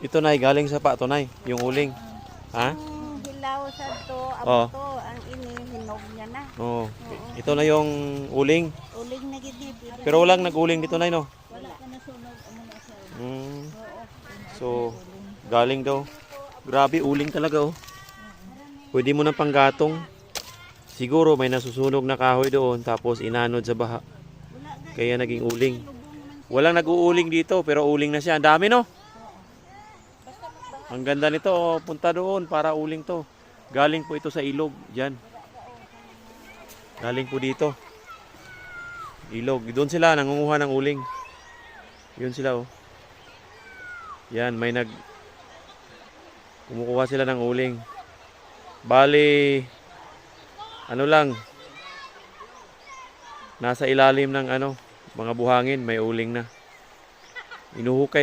Ito nay, galing sa pa to nay, yung uling. Ha? Hilaw sa to, Oh. abo to, ang ini, hinog niya na. Oo. Ito na yung uling. Uling na gid ni. Pero walang nag-uling dito nay no. Wala ka na sunog, ano na siya. So, galing daw. Grabe, uling talaga oh. Pwede mo na panggatong. Siguro may nasusunog na kahoy doon tapos inanod sa baha. Kaya naging uling. Walang nag-uuling dito pero uling na siya. Ang dami no? Ang ganda nito oh. Punta doon para uling to. Galing po ito sa ilog. Diyan. Galing po dito. Ilog. Doon sila nangunguha ng uling. Yun sila oh. Yan, may kumukuha sila ng uling. Bali, ano lang, nasa ilalim ng mga buhangin, may uling na. Inuhukay